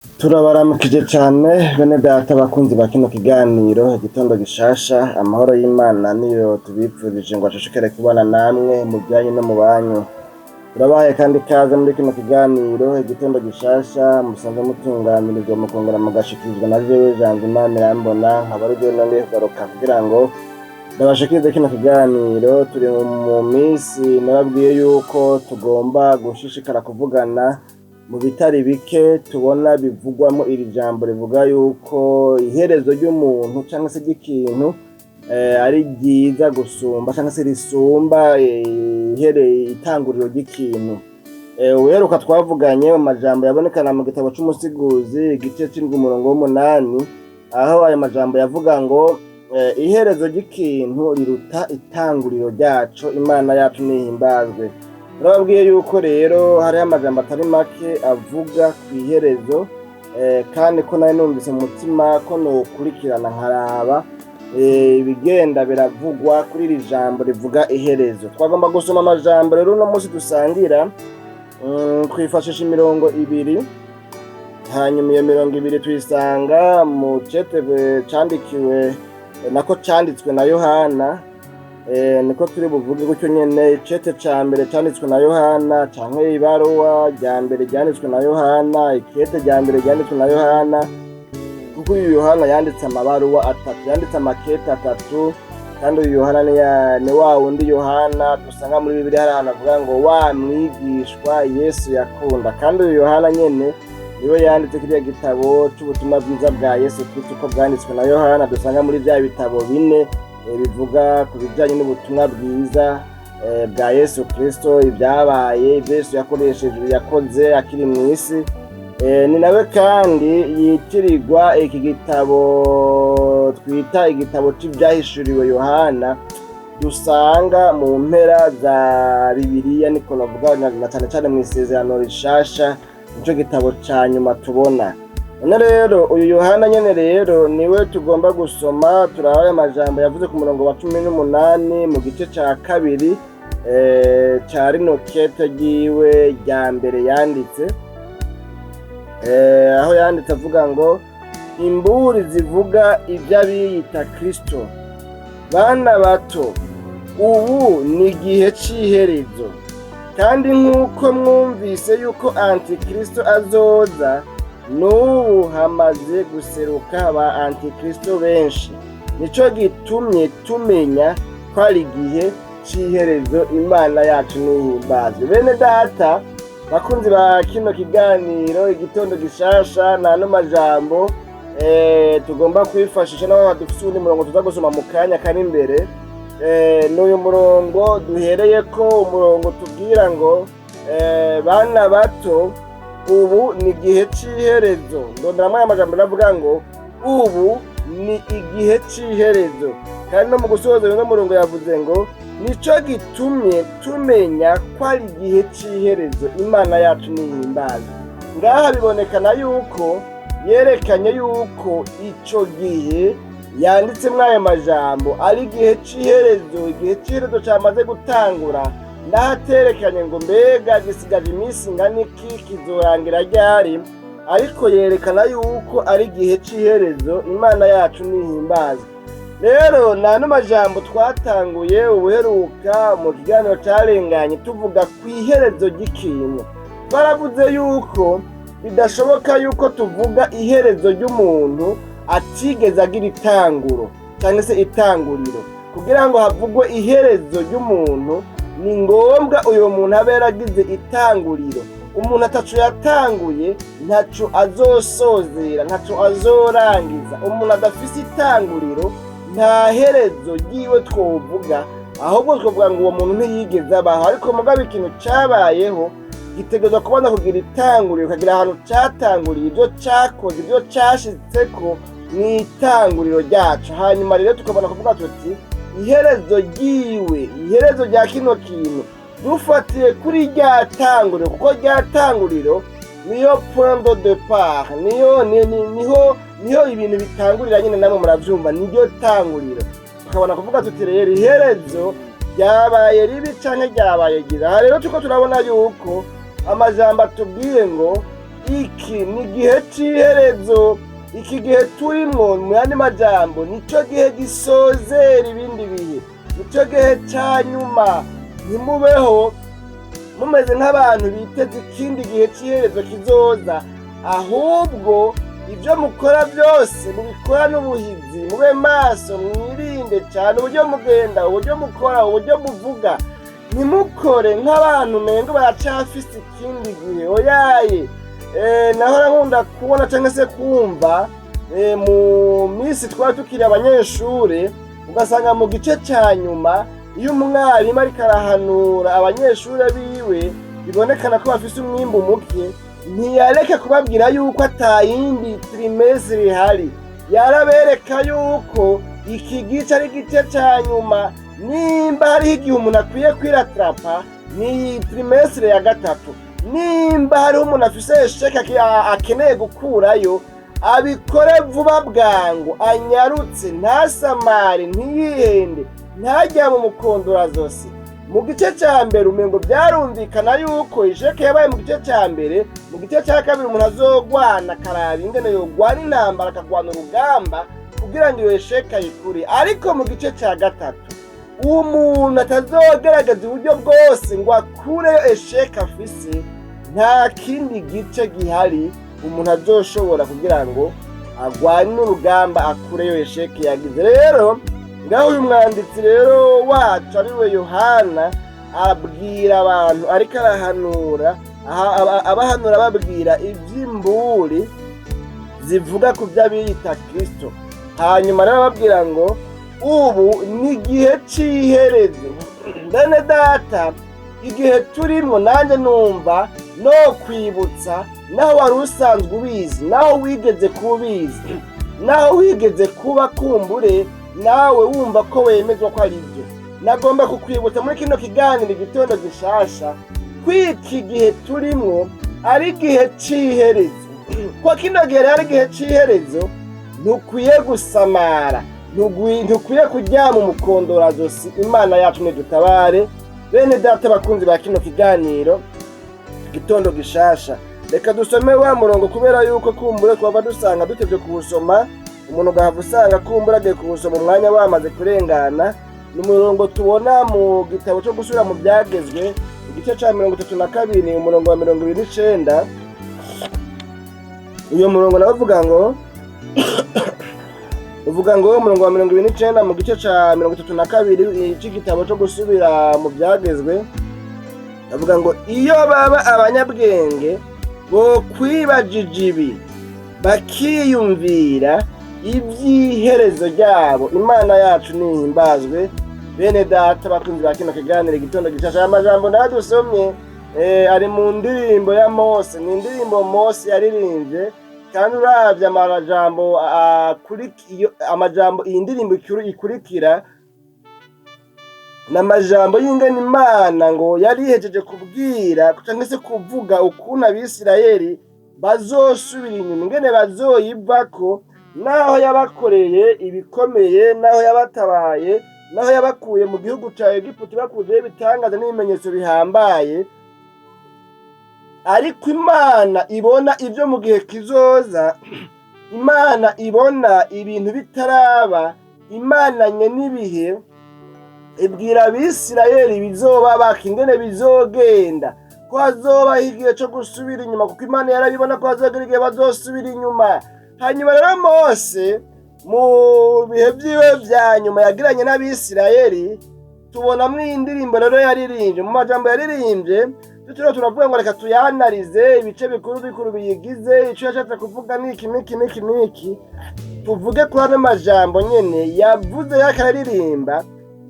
Turabaramukije cane bene data bakunzi ba kino kiganiro igitondo gishasha. Amahoro y'Imana niyo tubipfurije ngo ashishikare kubana namwe mu byanyu no mu banyu. Turabahaye kandi ikaze muri kino kiganiro igitondo gishasha, musanzwe mutunganirizwa mukongera mugashikirizwa na jewe Janvier Imana irambona, nkaba ari jewe nongeye kugaruka kugira ngo ndabashikirize kino kiganiro. Turi mu minsi nababwiye yuko tugomba gushishikara kuvugana mu bitari bike tubona bivugwamo iri jambo rivuga yuko iherezo ry'umuntu cyangwa se ry'ikintu ari ryiza gusumba cyangwa se risumba itanguriro ry'ikintu. Uheruka twavuganye mu majambo yabonekana mu gitabo c'umusiguzi igice c'indwi umurongo w'8, aho ayo majambo yavuga ngo iherezo ry'ikintu riruta itanguriro ryaco, Imana yacu nihimbazwe. Turababwiye yuko rero hariho amajambo atari make avuga ku iherezo, kandi ko nayo numvise mu mutima ko nokurikirana nkaraba ibigenda biravugwa kuri iri jambo rivuga iherezo. Twagomba gusoma amajambo rero uno munsi dusangira, twifashisha imirongo ibiri, hanyuma iyo mirongo ibiri tuyisanga mu cete candikiwe nako canditswe na Yohana. Niko turi buvuge gutyo nyene. Icete ca mbere canditswe na Yohana canke ibaruwa rya mbere ryanditswe na Yohana, ikete rya mbere ryanditswe na Yohana, kuko uyu Yohana yanditse amabaruwa atatu, yanditse amakete atatu. Kandi uyu Yohana ni wa wundi Yohana dusanga muri Bibiliya hari ahantu avuga ngo wa mwigishwa Yesu yakunda. Kandi uyu Yohana nyene niwe yanditse kiriya gitabo c'ubutumwa bwiza bwa Yesu Kristo uko bwanditswe na Yohana, dusanga muri vya bitabo bine bivuga ku bijyanye n'ubutumwa bwiza bwa Yesu Kristo, ibyabaye, ibyo Yesu yakoze akiri mu isi. Ni nawe kandi yitirirwa iki gitabo twita igitabo cy'ibyahishuriwe Yohana, dusanga mu mpera za Bibiliya, niko navuga na cyane cyane mu isezerano rishasha, nicyo gitabo cya nyuma tubona. None rero uyu Yohana nyene rero niwe tugomba gusoma. Turahaye amajambo yavuze ku murongo wa 18 mu gice ca kabiri ca rino kete ryiwe rya mbere yanditse, aho yanditse avuga ngo imburi zivuga ivy'abiyita Kristo, bana bato, ubu ni igihe c'iherezo, kandi nk'uko mwumvise yuko antikristo azoza, n'ubu hamaze guseruka ba antikristo benshi. Nico gitumye tumenya ko ari igihe c'iherezo. Imana yacu nihimbazwe. Bene data bakunzi ba kino kiganiro igitondo gishasha, n'ano majambo tugomba kwifashisha, naho dufise undi murongo tuza gusoma mu kanya kari imbere. N'uyu murongo duhereyeko, umurongo tubwira ngo bana bato, ubu ni igihe c'iherezo. Ndonderamwo aya majambo navuga ngo ubu ni igihe c'iherezo. Kandi no mu gusoza uno murongo yavuze ngo nico gitumye tumenya ko ari igihe c'iherezo. Imana yacu nihimbaza. Ngaha bibonekana yuko yerekanye yuko ico gihe yanditsemwo ayo majambo ari igihe c'iherezo. Igihe c'iherezo camaze gutangura, ndahaterekanye ngo mbega gisigaje iminsi ingana iki, kizorangira ryari, ariko yerekana yuko ari igihe c'iherezo. Imana yacu nihimbaza. Rero n'ano majambo twatanguye ubuheruka mu kiganiro carenganye tuvuga ku iherezo ry'ikintu. Baravuze yuko bidashoboka yuko tuvuga iherezo ry'umuntu atigeze agira itanguro cyangwa se itanguriro. Kugira ngo havugwe iherezo ry'umuntu, ni ngombwa uyo muntu abe yaragize itanguriro. Umuntu ataco yatanguye ntaco azosozera, ntaco azorangiza. Umuntu adafise itanguriro nta herezo ryiwe twovuga, ahubwo twovuga ngo uwo muntu ntiyigeze abaho. Ariko mugabo ikintu cabayeho gitegerezwa kubanza kugira itanguriro, kagira ahantu catanguriye, ibyo cakoze, ibyo cashitseko mw'itanguriro ryacu. Hanyuma rero tukabona kuvuga tuti iherezo ryiwe, iherezo rya kino kintu dufatiye kuri rya tanguriro, kuko rya tanguriro niyo point de départ, niho ibintu bitangurira nyine, namwe muravyumva, niryo tanguriro. Tukabona kuvuga tuti rero iherezo ryabaye ribi canke ryabaye ryiza. Aha rero tuko turabona yuko amajambo atubwiye ngo iki ni igihe c'iherezo. Iki gihe turimwo mu yandi majambo nico gihe gisozera ibindi bihe, nico gihe ca nyuma. Ntimubeho mumeze nk'abantu biteze ikindi gihe c'iherezo kizoza, ahubwo ibyo mukora byose mubikora n'ubuhizi, mube maso, mwirinde cyane uburyo mugenda, uburyo mukora, uburyo muvuga. Ntimukore nk'abantu umengo baracafise ikindi gihe. Oyaye nahora nkunda kubona cyangwa se kumva mu minsi twari tukiri abanyeshure, ugasanga mu gice cya nyuma iyo umwarimu ariko arahanura abanyeshure biwe bibonekana ko bafise umwimbu muke, ntiyareke kubabwira yuko atayindi trimestre ihari, yarabereka yuko iki gice ari igice cya nyuma. Nimba hariho igihe umuntu akwiye kwiratrapa ni trimestre ya gatatu. Nimba hariho umuntu afise esheke akeneye gukurayo, abikore vuba bwangu, anyarutse, ntasamare, ntiyihende, ntajya mu mukondora zose. Mu gice cya mbere umengo byarumvikana yuko isheke yabaye mu gice cya mbere, mu gice cya kabiri umuntu azogwana akaraba ingene yogwana intambara, akagwana urugamba kugira ngo iyo sheke ayikure. Ariko mu gice cya gatatu umuntu atazogerageza uburyo bwose ngo akureyo esheke afise, nta kindi gice gihari umuntu azoshobora kugira ngo agwane n'urugamba akureyo esheke yagize. Rero ngaho uyu mwanditsi rero wacu ariwe Yohana abwira abantu, ariko arahanura, abahanura babwira ivy'imburi zivuga ku vy'abiyita Kristo. Hanyuma rero babwira ngo ubu ni igihe c'iherezo. Bene data, igihe turimo nanjye numva no kwibutsa, naho wari usanzwe ubizi, naho wigeze kubizi, naho wigeze kuba kumbure nawe wumva ko wemezwa ko ari byo, nagomba kukwibutsa muri kino kiganiro igitondo gishasha kw'iki gihe turimwo ari igihe c'iherezo. Kwa kino gihe ari igihe c'iherezo, ntukwiye gusamara, ntukwiye kuryama umukondora zosi. Imana yacu nidutabare. Bene data bakunzi ba kino kiganiro igitondo gishasha, reka dusome wa murongo kubera yuko kumbure twaba dusanga dutevye kuwusoma, umuntu ugahava usanga kumbura agiye kuwusoma umwanya wamaze kurengana. Ni umurongo tubona mu gitabo cyo gusubira mu byagezwe igice cya 32 umurongo wa 29. Uyo murongo nawe uvuga ngo umurongo wa 29 mu gice cya 32 cy'igitabo cyo gusubira mu byagezwe, avuga ngo iyo baba abanyabwenge bo kwibajije ibi bakiyumvira iby'iherezo ryabo, Imana yacu nihimbazwe. Bene data bakunzi ba kino kiganiro igitondo gishasha, amajambo nadusomye ari mu ndirimbo ya Mose. Ni indirimbo Mose yaririmbye, kandi uravye amajambo iyi ndirimbo ikurikira n'amajambo y'ingene Imana ngo yari ihejeje kubwira cyangwa se kuvuga ukuntu Abisirayeli bazosubira inyuma, ingene bazoyivako, naho yabakoreye ibikomeye, naho yabatabaye, naho yabakuye mu gihugu cya Egiputa bakujeho ibitangaza n'ibimenyetso bihambaye. Ariko Imana ibona ibyo mu gihe kizoza, Imana ibona ibintu bitaraba, Imana nye n'ibihe ibwira Abisirayeli bizoba bakingene bizogenda, ko hazobaho igihe cyo gusubira inyuma, kuko Imana yarabibona ko hazogera igihe bazosubira inyuma. Hanyuma rero Mose mu bihe byiwe vya nyuma yagiranye n'Abisirayeli, tubonamwo indirimbo rero yaririmbye. Mu majambo yaririmbye tutiro turavuga ngo reka tuyanarize ibice bikuru biyigize, ico yashatse kuvuga niki. Tuvuge kuri ano majambo nyene yavuze, yakararirimba.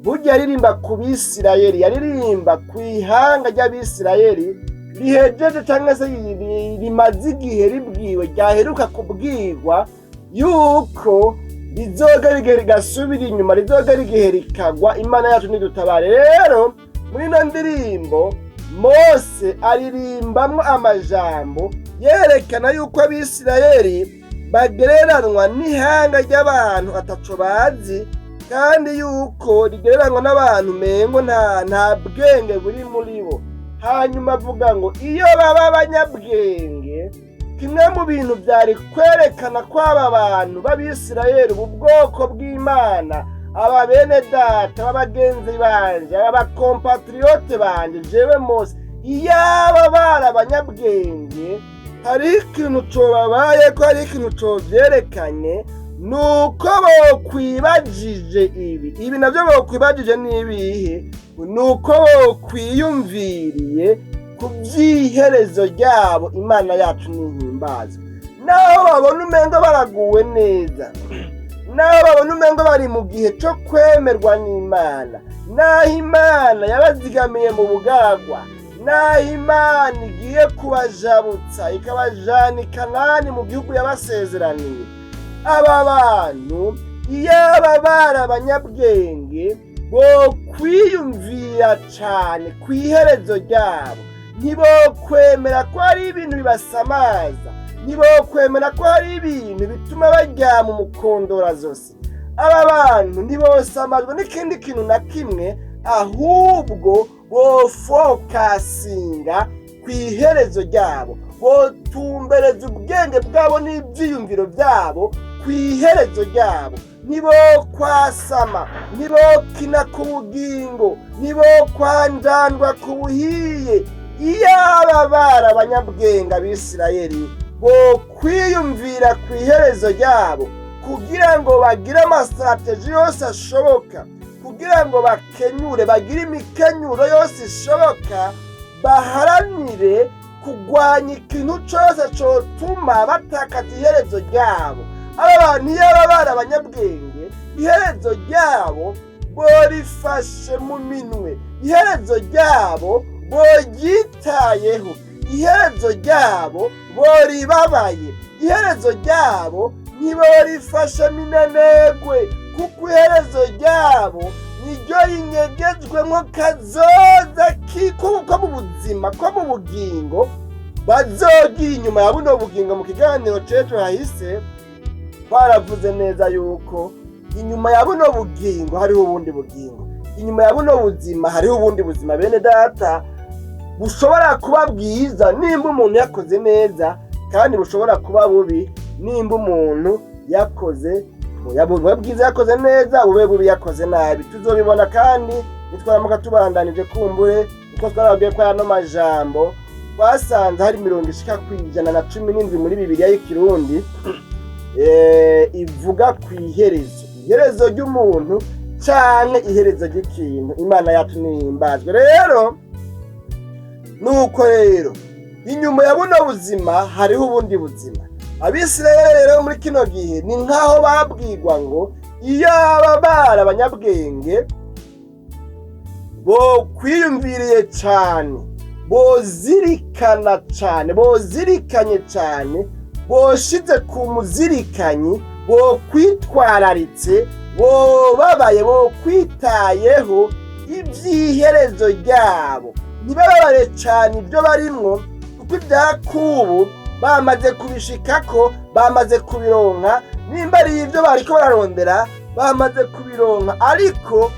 Burya yaririmba ku Bisirayeli, yaririmba ku ihanga ry'Abisirayeli rihejeje cyangwa se rimaze igihe ribwiwe, ryaheruka kubwirwa yuko rizogera igihe rigasubira inyuma, rizogera igihe rikagwa. Imana yacu nidutabare. Rero muri ino ndirimbo Mose aririmbamwo amajambo yerekana yuko Abisirayeli bagereranwa n'ihanga ry'abantu ataco bazi, kandi yuko rigereranwa n'abantu mengo nta bwenge buri muri bo. Hanyuma avuga ngo iyo baba abanyabwenge kimwe mu bintu byari kwerekana ko aba bantu b'Abisirayeli, ubu bwoko bw'Imana, aba bene data b'abagenzi banje, aba kompatriyote banje, jewe Mose, iyaba bari abanyabwenge, hari ikintu cobabaye ko hari ikintu covyerekanye, nuko bokwibajije ibi navyo bokwibajije n'ibihe, nuko bokwiyumviriye ku by'iherezo ryabo. Imana yacu nihimbazwe. Naho babona umengo baraguwe neza, naho babona umengo bari mu gihe cyo kwemerwa n'Imana, naho Imana yabazigamiye mu bugaragwa, naho Imana igiye kubajabutsa ikabajana i Kanani mu gihugu yabasezeraniye, aba bantu iyaba bari abanyabwenge bo kwiyumvira cyane ku iherezo ryabo, ntibokwemera ko hari ibintu bibasamaza, ntibokwemera ko hari ibintu bituma baryama umukondora zose. Aba bantu ntibosamajwe n'ikindi kintu na kimwe, ahubwo bofokasinga ku iherezo ryabo, botumbereza ubwenge bwabo n'ibyiyumviro byabo ku iherezo ryabo. Ntibokwasama, ntibokina ku bugingo, ntibokwanjandwa ku buhiye. Iyaba bari abanyabwenge Abisirayeli, bokwiyumvira ku iherezo ryabo kugira ngo bagire amastrateji yose ashoboka, kugira ngo bakenyure, bagire imikenyuro yose ishoboka, baharanire kugwanya ikintu cyose cyotuma batakaza iherezo ryabo. Aba bantu iyaba bari abanyabwenge, iherezo ryabo borifashe mu minwe, iherezo ryabo boryitayeho, iherezo ryabo boribabaye, iherezo ryabo ntiborifashe minenegwe, kuko iherezo ryabo niryo rinyegejwemo kazoza ko mu buzima, ko mu bugingo bazogira inyuma ya buno bugingo. Mu kiganiro cejo hahise baravuze neza yuko inyuma ya buno bugingo hariho ubundi bugingo, inyuma ya buno buzima hariho ubundi buzima, bene data, bushobora kuba bwiza nimba umuntu yakoze neza, kandi bushobora kuba bubi nimba umuntu yakoze bube bwiza yakoze neza, bube bubi yakoze nabi. Tuzobibona kandi nitwaramuka tubandanije kumbure, uko twarabwiye ko yano majambo twasanze hari 117 muri Bibiliya y'Ikirundi ivuga ku iherezo ry'umuntu canke iherezo ry'ikintu. Imana yacu nihimbazwe. Rero nuko rero inyuma ya buno buzima hariho ubundi buzima. Abisirayeli rero muri kino gihe ni nkaho babwirwa ngo iyaba bari abanyabwenge, bo kwiyumviriye cyane, bozirikana cyane, bozirikanye cyane, boshize ku muzirikanyi, bo kwitwararitse, bo babaye, bo kwitayeho iby'iherezo ryabo, ntibababare cyane ibyo barimwo, kuko ibyakubu bamaze kubishikako, bamaze kubironka. Nimba ari ibyo bariko bararondera bamaze kubironka, ariko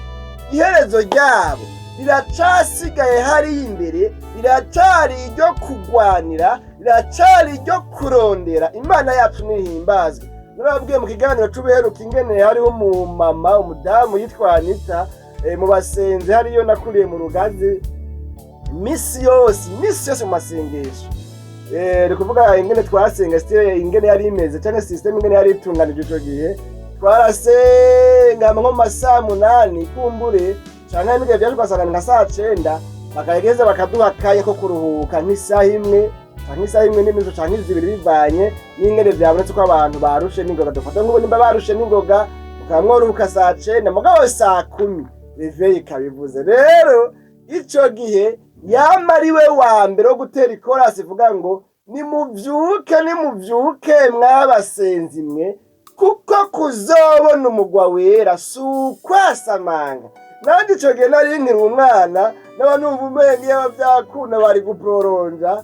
iherezo ryabo riracasigaye hariya imbere, riracari iryo kugwanira, riracari iryo kurondera. Imana yacu nihimbazwe. Narababwiye mu kiganiro c'ubuheruka ingene hariho umumama, umudamu yitwa Anita, mu basenzi hariyo nakuriye mu Rugazi, misi yose mu masengesho, kuvuga ingene twasenga, ingene yari imeze cyangwa system ingene yari itunganije ico gihe, twarasenga nko mu masaha 8 kumbure cyangwa n'igihe byaje kwasangana nka saa 9, bakayegeza bakaduha kaye ko kuruhuka nk'isaha imwe cyangwa isaha imwe n'imizo cyangwa izibiri, bivanye n'ingene byabonetse ko abantu barushe n'ingoga. Dufata nk'ubu nimba barushe n'ingoga ukamworuhuka saa 9, mugabo saa 10 reveye ikabivuze. Rero ico gihe yamariwe wa mbere wo gutera ikorasi ivuga ngo nimuvyuke mwabasenzi mwe, kuko kuzobona umugwa wera sukwasamanga. Nandi ico gihe nari nkiri umwana, n'abantu umenye y'abavyakunda bari guproronja,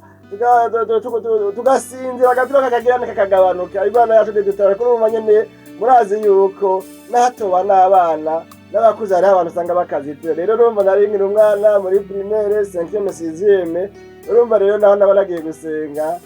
tugasinzira agatiro kakagirana kakagabanuka. Imana yacu dutara kuri umanyene, murazi yuko nahatoba n'abana n'abakuze hariho abantu usanga bakazitira. Rero urumva nari nkiri umwana muri primaire 5e 6e, urumva rero naho naba nagiye gusenga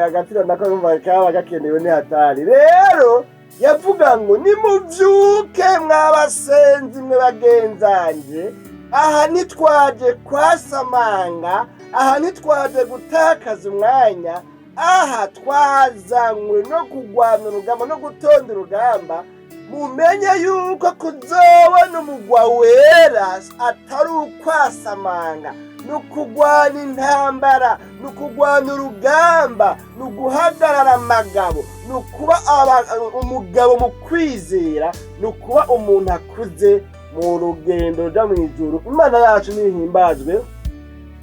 Agaciro nako numva kaba gakenewe ni hatari. Rero yavuga ngo nimuvyuke mwabasenzi mwe bagenzanje, aha ntitwaje kwasamanga, aha ntitwaje gutakaza umwanya, aha twazanywe no kugwana urugamba no gutonda urugamba. Mumenye yuko kuzobona umugwa wera atari ukwasamanga, nukugwana intambara, nukugwana urugamba, nuguhagarara amagabo, nukuba umugabo mu kwizera, nukuba umuntu akuze mu rugendo ruja mw'ijuru. Imana yacu nihimbazwe.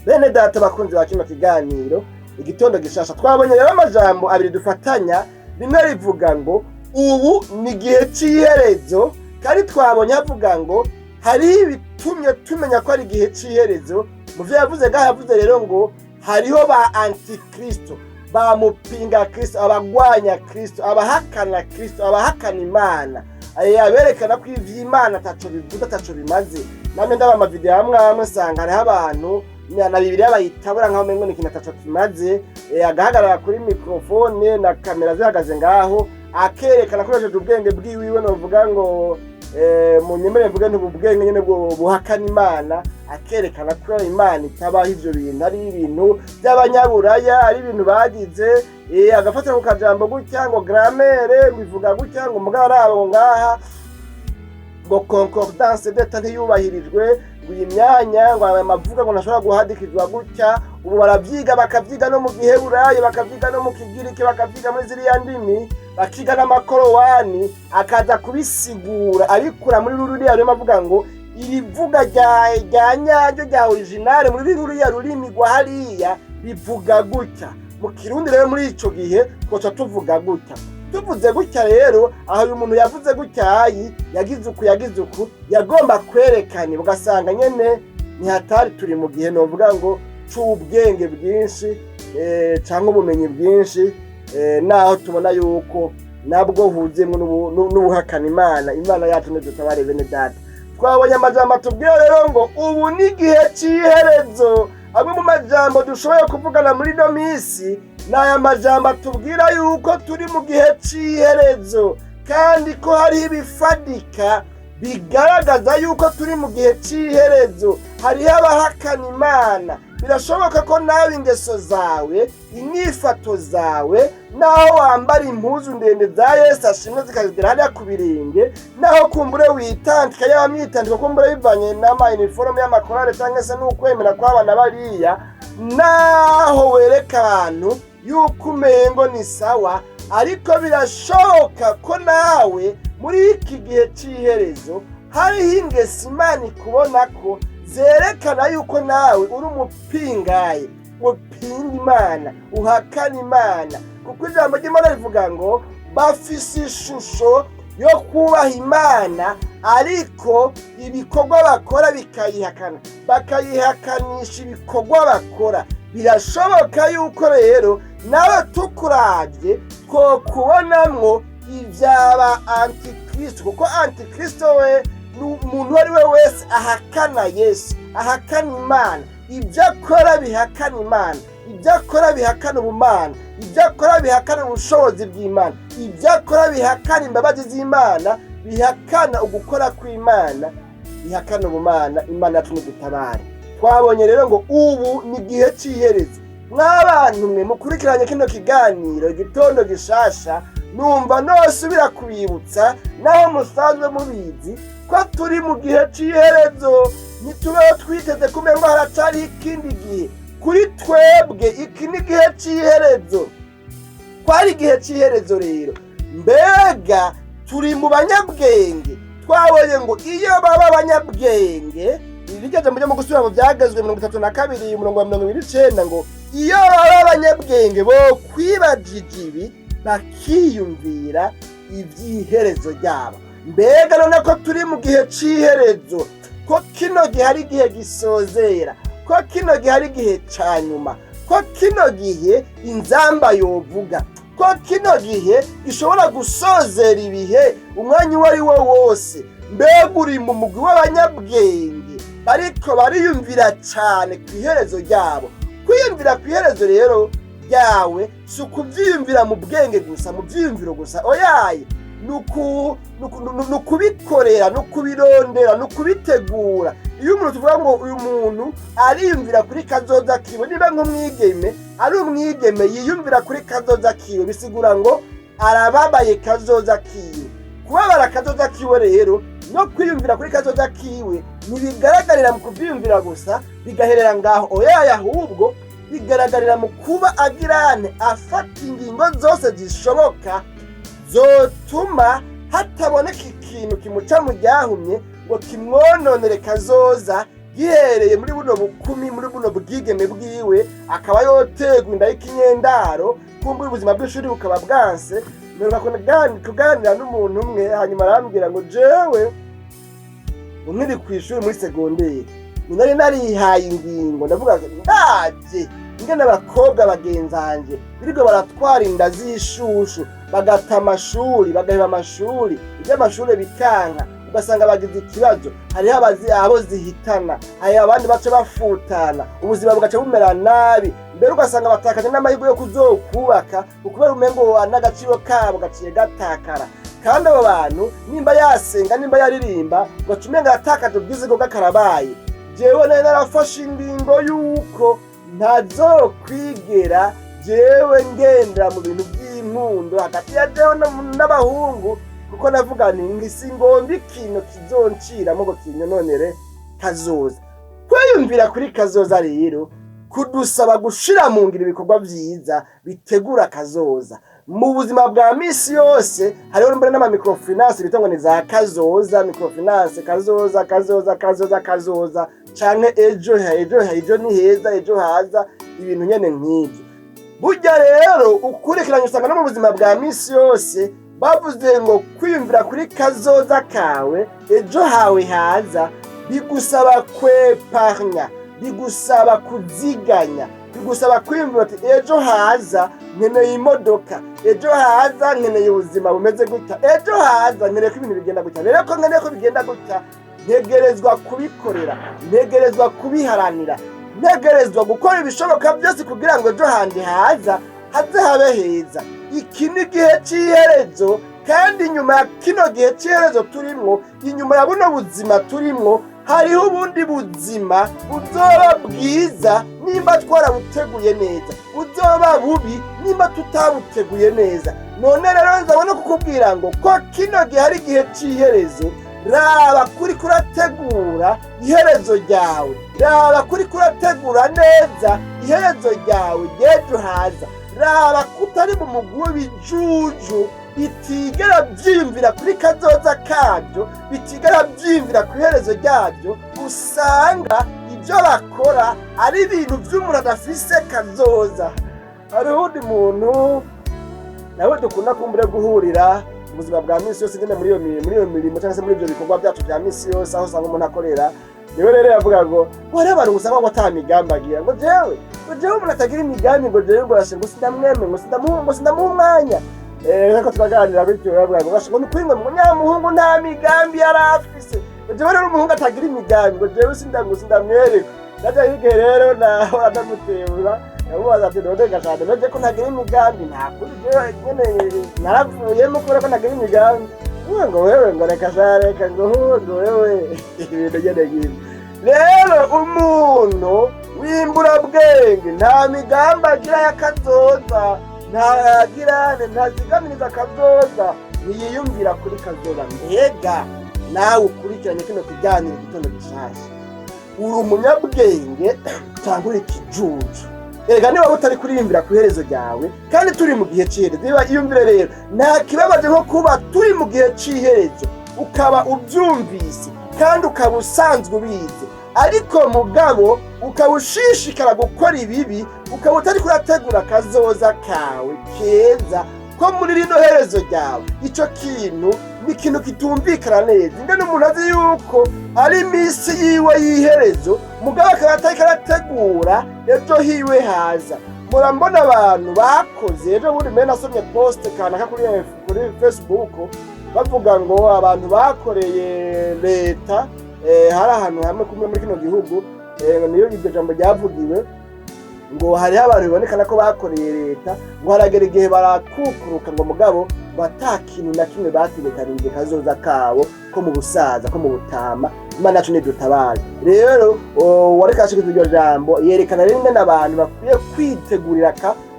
Bene data bakunzi ba kino kiganiro igitondo gishasha, twabonye rero amajambo abiri dufatanya. Rimwe rivuga ngo ubu ni igihe c'iherezo, kandi twabonye havuga ngo hari ibitumye tumenya ko ari igihe c'iherezo. Muvyo yavuze yavuze rero ngo hariho ba antikristo, bamupinga Kristo, abagwanya Kristo, abahakana Kristo, abahakana Imana, aberekana ko ivy'Imana ataco bivuga, ataco bimaze. Namwe ndaba amavideo amwe nsanga hariho abantu na Bibiliya bayitabura nkaho mengo ni ikintu ataco kimaze, agahagarara kuri mikrofone na kamera zihagaze ngaho akerekana akoresheje ubwenge bwiwiwe, novuga ngo munyemere mvuge ntububwenge nyene bwo buhakana Imana, akerekana ko Imana itabaho ivyo bintu, ari ibintu by'abanyaburaya, ari ibintu bagize, agafatira ku kajambo gutya ngo grammaire bivuga gutya ngo mugarabo ngaha ngo concordance d'etat ntiyubahirijwe, ngo imyanya ngo amavuga ngo nashobora guhadikizwa gutya. Ubu baravyiga, bakavyiga no mu Giheburayo, bakavyiga no mu Kigiriki, bakavyiga muri ziriya ndimi, bakiga n'amakorowani, akaza kubisigura abikura muri ruriya rurimi avuga ngo irivuga rya nyaryo rya originale muri ruriya rurimi rwa hariya bivuga gutya. Mu Kirundi rero muri ico gihe twoca tuvuga gutya. Tuvuze gutya rero, aho uyu muntu yavuze gutya yagize uku yagomba kwerekana, ugasanga nyene ni hatari. Turi mu gihe novuga ngo c'ubwenge bwinshi canke ubumenyi bwinshi, naho tubona yuko nabwo huzemwe n'ubuhakana Imana. Imana yacu nidutabare bene data. Twabonye amajambo atubwira rero ngo ubu ni igihe c'iherezo. Amwe mu majambo dushoboye kuvugana muri no misi n'aya majambo atubwira yuko turi mu gihe c'iherezo, kandi ko hari ibifadika bigaragaza yuko turi mu gihe c'iherezo. Hariho abahakana Imana. Birashoboka ko nawe ingeso zawe, inyifato zawe, naho wambara impuzu ndende za Yesu ashimwe zikagera hariya ku birenge, naho kumbure witandika y'abamwitandika kumbure bivanye n'ama-uniforme y'amakorale cyangwa se n'ukwemera kw'abana bariya, naho wereka abantu yuko umengo ni sawa, ariko birashoboka ko nawe muri iki gihe c'iherezo hariho ingeso Imana ikubona ko zerekana yuko nawe uri umupingaye, upinga Imana, uhakana Imana. Kuko ijambo ry'Imana rivuga ngo bafise ishusho yo kubaha Imana, ariko ibikorwa bakora bikayihakana, bakayihakanisha ibikorwa bakora. Birashoboka yuko rero nawe tukuravye twokubonamwo ivyaba antikristo, kuko antikristo we umuntu ari we wese ahakana Yesu, ahakana Imana. Ibyo akora bihakana Imana, ibyo akora bihakana ubumana, ibyo akora bihakana ubushobozi bw'Imana, ibyo akora bihakana imbabazi z'Imana, bihakana ugukora kw'Imana, bihakana ubumana. Imana yacu nidutabare. Twabonye rero ngo ubu ni igihe c'iherezo. Mw'abantu mwe mukurikiranye kino kiganiro igitondo gishasha, numva nosubira kubibutsa naho musanzwe mubizi ko turi mu gihe c'iherezo. Ntitubeho twiteze kumengo haracari ikindi gihe. Kuri twebwe iki ni igihe c'iherezo. Kwari igihe c'iherezo rero, mbega turi mu banyabwenge. Twabonye ngo iyo baba abanyabwenge, irigeze mu gusubira mu byagezwe 32 umurongo wa 29 ngo iyo baba abanyabwenge bo kwibajije ibi bakiyumvira iby'iherezo ryabo. Mbega none ko turi mu gihe c'iherezo, ko kino gihe hari igihe gisozera, ko kino gihe hari igihe ca nyuma, ko kino gihe inzamba yovuga, ko kino gihe gishobora gusozera ibihe umwanya uwo ari wo wose. Mbega uri mu mugwi w'abanyabwenge bariko bariyumvira cane ku iherezo ryabo. Kwiyumvira ku iherezo rero ryawe si ukuvyiyumvira mu bwenge gusa, mu vyiyumviro gusa, oyaye nukubikorera, nukubirondera, nukubitegura. Iyo umuntu tuvuga ngo uyu muntu ariyumvira kuri kazoza kiwe, niba nk'umwigeme ari umwigeme yiyumvira kuri kazoza kiwe, bisigura ngo arababaye kazoza kiwe. Kubabara kazoza kiwe rero no kwiyumvira kuri kazoza kiwe ntibigaragarira mu kuvyiyumvira gusa bigaherera ngaho, oyaye ahubwo bigaragarira mu kuba agirane afata ingingo zose zishoboka zotuma hataboneka ikintu kimuca mu ryahumye ngo kimwononere kazoza, gihereye muri buno bukumi, muri buno bwigeme bwiwe, akaba yotegwa inda y'ikinyendaro, kumbuye ubuzima bw'ishuri bukaba bwanse. Mperuka kuganira n'umuntu umwe, hanyuma arambwira ngo jewe nkiri kw'ishuri muri segonderi nari narihaye ingingo, ndavuga ndavye ingene abakobwa bagenzanje biriko baratwara inda z'ishushu, bagata amashuri, bagaheba amashuri, ivy'amashuri bikanka, ugasanga bagize ikibazo, hariho abo zihitana, hari abandi baca bafutana, ubuzima bugaca bumera nabi, mbere ugasanga batakaje n'amahirwe yo kuzokubaka ukubera umengo n'agaciro kabo gaciye gatakara. Kandi abo bantu nimba yasenga, nimba yaririmba, ugaca umenga yatakaje ubwizigo bw'akarabaye. Jewe nari narafashe ingingo yuko ntazokwigera jewe ngendera mu bintu by'impundu hagati ya jewe n'abahungu, kuko navuga nti singomba ikintu kizonciramo ngo kinyononere kazoza. Kwiyumvira kuri kazoza rero kudusaba gushira mu ngiro ibikorwa vyiza bitegura kazoza. Mu buzima bwa misi yose hariho mbere n'ama microfinance bitangwa ni za kazoza, microfinance kazoza canke ejo ni heza, ejo haza, ibintu nyene nk'ivyo. Burya rero ukurikiranye usanga no mu buzima bwa misi yose bavuze ngo kwiyumvira kuri kazoza kawe, ejo hawe haza, bigusaba kweparnya, bigusaba kuziganya, bigusaba kwiyumvira ati ejo haza nkeneye imodoka, ejo haza nkeneye ubuzima bumeze gutya, ejo haza nkeneye ko ibintu bigenda gutya. Rero ko nkeneye ko bigenda gutya, ntegerezwa kubikorera, ntegerezwa kubiharanira, ntegerezwa gukora ibishoboka byose kugira ngo ejo handi haza haze habe heza. Iki ni igihe cy'iherezo, kandi inyuma ya kino gihe cy'iherezo turimwo, inyuma ya buno buzima turimwo, hariho ubundi buzima buzoba bwiza nimba twarabuteguye neza, buzoba bubi nimba tutabuteguye neza. None rero nzabona kukubwira ngo ko kino gihe hari igihe cy'iherezo, raba kuri kurategura iherezo ryawe, raba kuri kurategura neza iherezo ryawe ryejo haza, raba kutari mu mugwi w'ibijuju bitigera byiyumvira kuri kazoza kabyo, bitigera byiyumvira ku iherezo ryabyo, usanga ibyo bakora ari ibintu by'umuntu adafise kazoza. Hariho undi muntu nawe dukunda kumbure guhurira mu buzima bwa misi yose, nyine muri iyo mirimo cyangwa se muri ibyo bikorwa byacu bya misi yose, aho usanga umuntu akorera. Niwe rero yavuga ngo wari abantu usanga ngo ata migambi agira, ngo jewe umuntu atagira imigambi, ngo jewe ngo ngo sindamweme, ngo sindamuha umwanya. Reka turaganira bityo, yavuga ngo bashaka ngo kwinga ngo nyamuhungu nta migambi yarafise. Jewe rero umuhungu atagira imigambi, ngo jewe sindamwereka. Ndaje yige rero naho adamuterura, yamubaza ati none gashade none ko ntagira imigambi, ntakuri jewe nyene naravuyemo kubera ko ntagira imigambi. Ngo wewe ngo reka ngo wewe ibintu nyene gibi. Rero umuntu wimbura bwenge nta migambi agira y'akazoza, ntazigamiriza kazoza, ntiyiyumvira kuri kazoza. Mbega nawe ukurikiranye kino kiganiro igitondo gishasha, uri umunyabwenge cyangwa uri ikijuju? Erega niba utari kuriyumvira ku iherezo ryawe kandi turi mu gihe cy'iherezo, niba iyumvire rero nta kibabaje nko kuba turi mu gihe cy'iherezo ukaba ubyumvise kandi ukaba usanzwe ubizi, ariko mugabo ukaba ushishikara gukora ibibi, ukaba utari kurategura kazoza kawe keza ko muri rino herezo ryawe. Icyo kintu ni ikintu kitumvikana neza. Ingene umuntu azi yuko ari iminsi yiwe y'iherezo, mugabo akaba atari karategura ejo hiwe haza. Murambona abantu bakoze ejo bundi mena nasomye post kanaka kuri Facebook bavuga ngo abantu bakoreye leta hari ahantu hamwe kumwe muri kino gihugu, niyo iryo jambo ryavugiwe, ngo hariho abantu bibonekana ko bakoreye leta ngo haragera igihe barakukuruka ngo mugabo ata kintu na kimwe bategekanije kazoza kabo ko mu busaza ko mu butama Imana yacu nidutabare. Rero wareka ashikije iryo jambo yerekana rimwe n'abantu bakwiye kwitegurira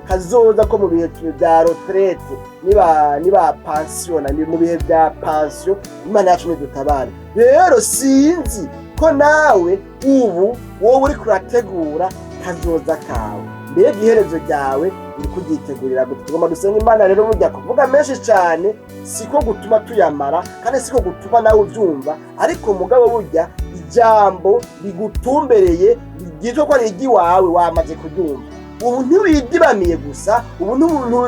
kazoza ko mu bihe bya retraite niba pension ni mu bihe bya pension Imana yacu nidutabare. Rero sinzi ko nawe ubu wowe uri kurategura kazoza kawe, mbega iherezo ryawe uri kugitegurira gute? Tugomba dusenga Imana rero burya kuvuga menshi cyane siko gutuma tuyamara kandi siko gutuma nawe ubyumva, ariko mugabo burya ijambo rigutumbereye ryitwa ko ari igiwawe wamaze kuryumva. Ubu ntiwidibamiye gusa, ubu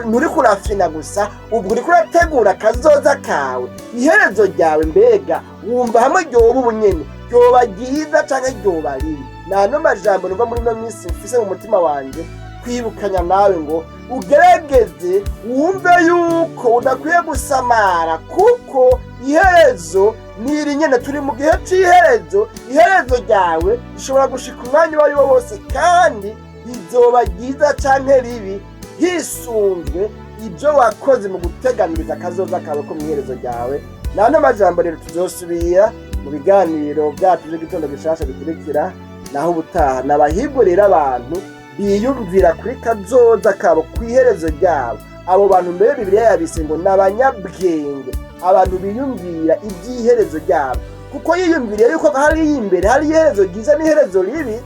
nturi kurafina gusa, ubwo uri kurategura kazoza kawe, iherezo ryawe mbega wumva hamwe ryoba ubunyene ryoba ryiza canke ryoba ribi. Nano majambo numva muri no minsi mfise mu mutima wanje kwibukanya nawe ngo ugerageze wumve yuko udakwiye gusamara, kuko iherezo niri nyene turi mu gihe c'iherezo. Iherezo ryawe rishobora gushika umwanya uwo wose kandi izoba ryiza canke ribi hisunzwe ibyo wakoze mu guteganiriza akazoza kawe ko mwiherezo ryawe. Nano majambo rero tuzosubira mu biganiro byacu by'igitondo gishasha bikurikira, naho ubutaha nabahigurira abantu biyumvira kuri kazoza kabo kwiherezo ryabo. Abo bantu mbere Bibiliya yabise ngo n'abanyabwenge, abantu biyumvira iby'iherezo ryabo, kuko yiyumviriye yuko hari imbere hari iherezo ryiza n'iherezo ribi,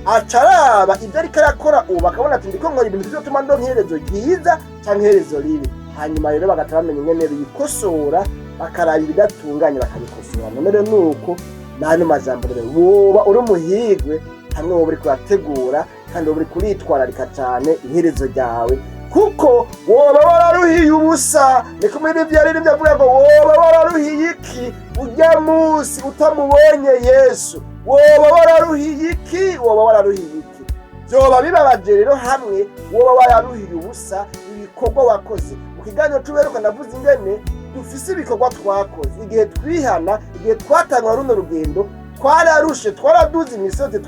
acaraba ibyo ariko arakora ubu akabona ati ndiko nkora ibintu bizotuma ndonka iherezo ryiza canke iherezo ribi. Hanyuma rero bagata bamenya ingene bikosora, bakaraba ibidatunganye bakabikosora. None rero nuko nano majambo rero woba uri umuhigwe hamwe wowe uri kurategura kandi wowe uri kuritwararika cyane iherezo ryawe, kuko woba wararuhiye ubusa. Niko muri ivyari byavuga ngo woba wararuhiye iki ujya munsi utamubonye Yesu, woba wararuhiye iki, woba wararuhiye iki. Byoba bibabaje rero hamwe woba wararuhiye ubusa ibikorwa wakoze. Mu kiganiro tuberuka navuze ingene dufise ibikorwa twakoze igihe twihana, igihe twatangwa runo rugendo, twararushe, twaraduze imisozi,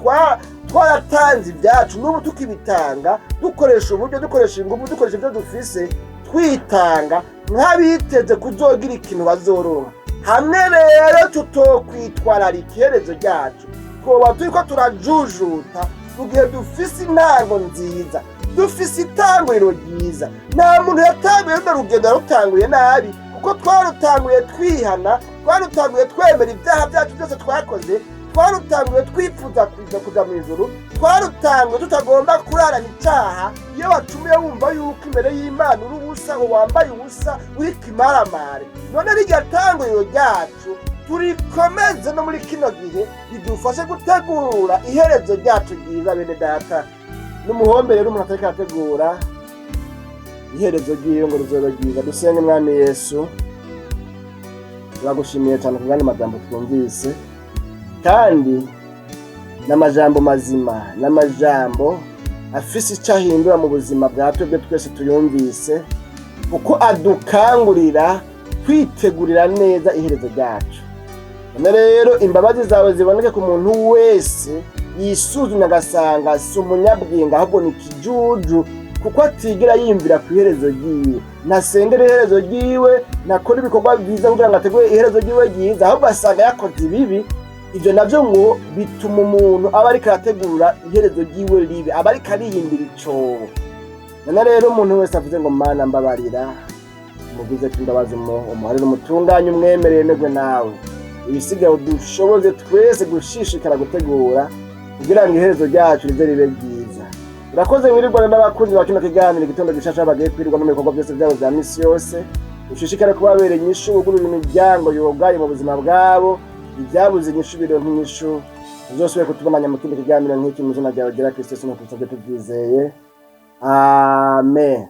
twaratanze ibyacu, n'ubu tukibitanga dukoresha uburyo, dukoresha ingufu, dukoresha ibyo dufise, twitanga nk'abiteze kuzogira ikintu bazoronka. Hamwe rero tutokwitwararika iherezo ryacu, twoba turiko turajujuta mu gihe dufise intango nziza, dufise itanguriro ryiza. Nta muntu yatanguye runo rugendo yarutanguye nabi, kuko twarutanguye twihana, twarutanguye twemera ibyaha byacu byose twakoze, twarutanguye twifuza kuja mu ijuru, twarutanguye tutagomba kurarana icyaha. Iyo wacumuye wumva yuko imbere y'Imana uri ubusa, ngo wambaye ubusa uri kimaramare. None rirya tanguriro ryacu turikomeze no muri kino gihe ridufashe gutegura iherezo ryacu ryiza. Bene data n'umuhombe rero umuntu atariko arategura iherezo ryiwe ngo ruzoba ryiza. Dusenge Mwami Yesu, turagushimiye cyane kubw'aya magambo twumvise, kandi n'amajambo mazima, n'amajambo afise icyo ahindura mu buzima bwa twebwe twese tuyumvise, kuko adukangurira kwitegurira neza iherezo ryacu. None rero imbabazi zawe ziboneke ku muntu wese yisuzumye agasanga si umunyabwenge ahubwo ni ikijuju, kuko atigera yiyumvira ku iherezo ryiwe. Ntasengera iherezo ryiwe, nakora ibikorwa byiza kugira ngo ategure iherezo ryiwe ryiza, ahubwo asanga yakoze ibibi. Ibyo navyo ngo bituma umuntu aba ariko arategura iherezo ryiwe ribi, aba ariko ariyimbira icobo. None rero umuntu wese avuze ngo Mana mbabarira, umugize imbabazi, umuharire umutunganye, umwemerere negwe nawe, ibisigaye udushoboze twese gushishikara gutegura kugira ngo iherezo ryacu rize ribe ryiza. Urakoze mwirirwa n'abakunzi ba kino kiganiro igitondo gishasha bagiye kwirirwa mu bikorwa byose byabo bya misi yose. Ushishikare kubabereye inyishu, ugurura imiryango yugaye mu buzima bwabo, ibyabuze inyishu bironka inyishu. Uzosubire kutubonanya mu kindi kiganiro nk'iki mu izina ryawe ryera Kristo, no kusabye tubyizeye. Amen.